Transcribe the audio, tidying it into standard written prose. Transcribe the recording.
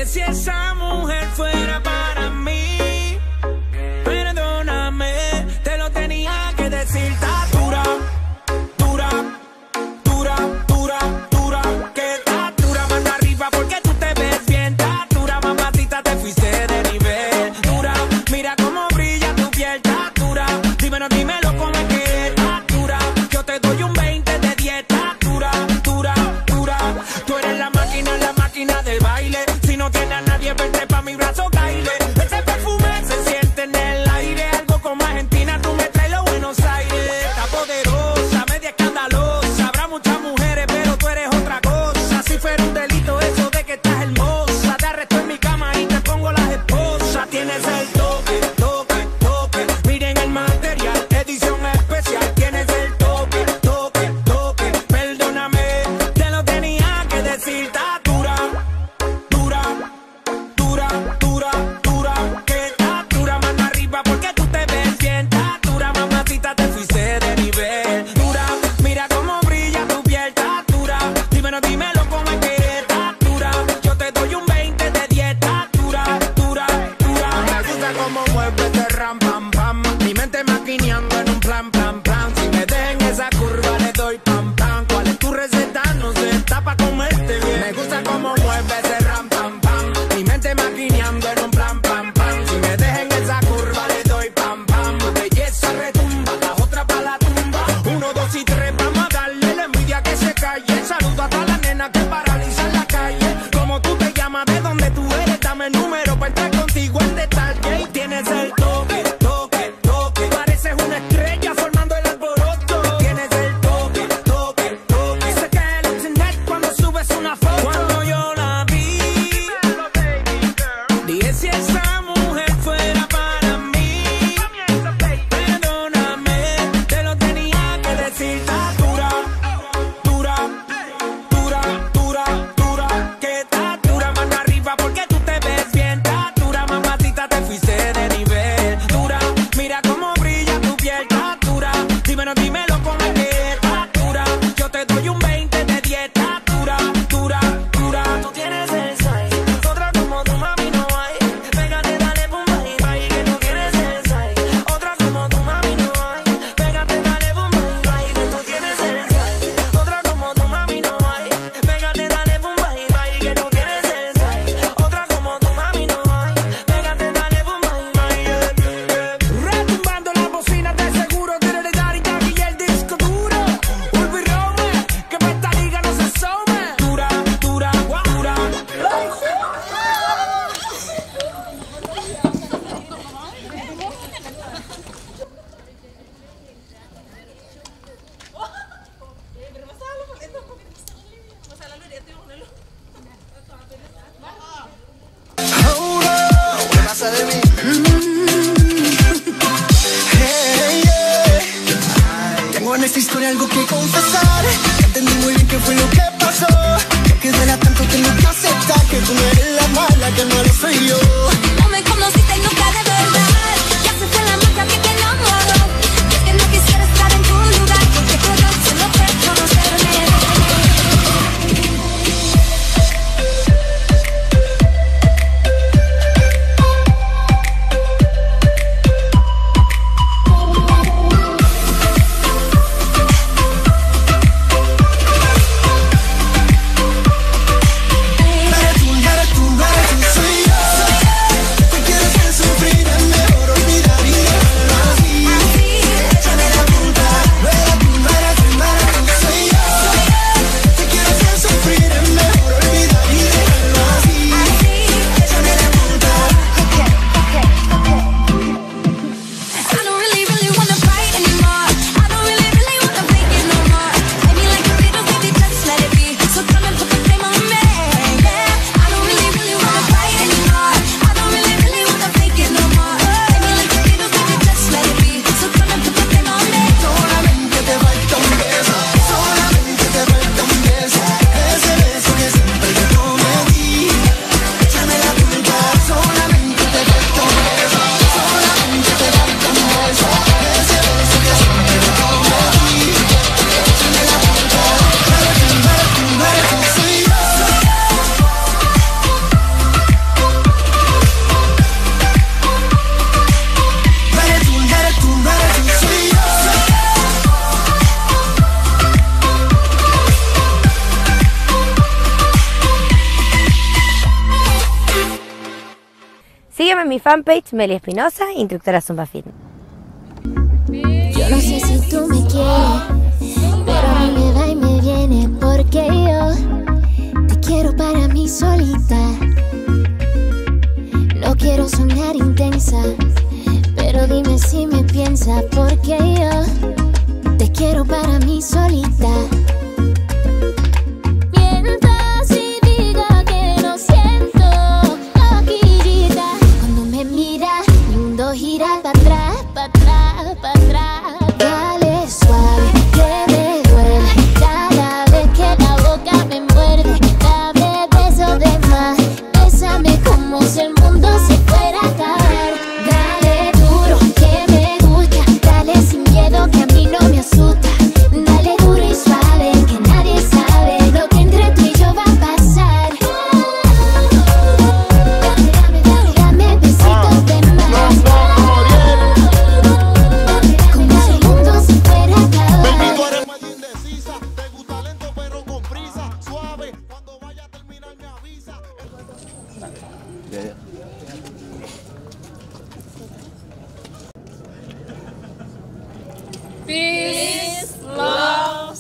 Si esa mujer fuera para mí, perdóname, te lo tenía que decir. Está dura, dura, dura, dura, dura, que está dura, mano arriba porque tú te ves bien. Está dura, mamacita, te fuiste de nivel. Dura, mira cómo brilla tu piel. Está dura, dímelo cómo es que está dura. Yo te doy un 20 de 10. Está dura, dura, dura. Tú eres la máquina del baile. Si no tienes a nadie, vente pa' mi brazo, caile. Ese perfume se siente en el aire. Algo como Argentina, tú me traes los Buenos Aires. Está poderosa, media escandalosa. Habrá muchas mujeres, pero tú eres otra cosa. Si fuera un delito eso de que estás hermosa, te arresto en mi cama y te pongo las esposas. Tienes el toque, toque, toque. Miren el material, edición especial. Tienes el toque, toque, toque. Perdóname, te lo tenía que decir. Está dura, dura, dura, dura, dura, que está dura, mano arriba porque tú te ves bien. Está dura, mamacita, te fuiste de nivel. Dura, mira cómo brilla tu piel. Está dura, dímelo cómo es que está dura. Yo te doy un 20 de 10. Está dura, dura, dura. Me gusta cómo mueves de ram, pam, pam. Mi mente maquineando en un plan, plan, plan. Si me dejen esa curva le doy pam, pam. ¿Cuál es tu receta? No sé, está pa' comerte bien. Me gusta cómo mueves de ram, pam, pam. Mi mente maquineando en un plan, pam, pam. Si me dejen esa curva le doy pam, pam. Tu belleza retumba, la otra pa' la tumba. 1, 2 y 3, vamos a darle la envidia que se calle. Saludo a todas las nenas que paralizan la calle. Como tú te llamas, de dónde tú eres, dame el número pa' entrar contigo en detalle. Y tienes el toque, toque, toque. Pareces una estrella formando el alboroto. Tienes el toque, toque, toque. Se cae el internet cuando subes una foto. Cuando yo la vi, dije si esa mujer fuera para mí, perdóname, te lo tenía que decir. Está dura, dura, dura, dura, dura, que está dura, mano arriba porque tú te ves bien. Está dura, mamacita, te fuiste de nivel. Dura, mira cómo brilla tu piel. Está dura, dímelo cómo es que está dura. Yo te doy un 20 de 10. Está dura, dura, dura. Tú tienes el size, otra como tu mami no hay. Pégate, dale pum, bye, bye, que tú tienes el size. Otra como tu mami no hay. Pégate, dale pum, bye, bye, que tú tienes el size. Otra como tu mami no hay. Pégate, dale pum, bye, bye, que tú tienes el size. Otra como tu mami no hay. Pégate, dale pum, bye, bye. Retumbando las bocinas de seguro, tiene Daddy Yankee y el disco duro. Ulvi Rome, que pa' esta liga no se asome. Dura, dura, dura. ¿Qué pasa de mí? Hey, yeah. Tengo en esta historia algo que confesar. Entendí muy bien qué fue lo que pasó. Que duela tanto tengo que aceptar que tú no eres la mala, que malo soy yo. No me conociste nunca de verdad. Ya se fue la marca que te enamoró. Es que no quisiera estar en tu lugar, porque todo solo fue conocerme. No eres tú, soy yo. mi fanpage Meli Espinosa, instructora Zumba Fitness. Yo no sé si tú me quieres, pero a mí me va y me viene, porque yo te quiero para mí solita. No quiero sonar intensa, pero dime si me piensas, porque yo te quiero para mí solita. Mientras y diga que no siento loquillita. Cuando me mira, mi mundo gira para atrás, para atrás, para atrás. Dale suave, que me duele cada vez que la boca me muerde. Dame besos de más, bésame como si el mundo se fuera a acabar. Dale duro, que me gusta, dale sin miedo que a mí no me asusta. Dale duro y suave, que nadie sabe lo que entre tú y yo va a pasar. Dame besitos de más, como si el mundo se fuera a acabar. Baby, tú eres más indecisa, te gusta lento pero con prisa, suave, cuando vaya a terminar me avisa. Peace, love,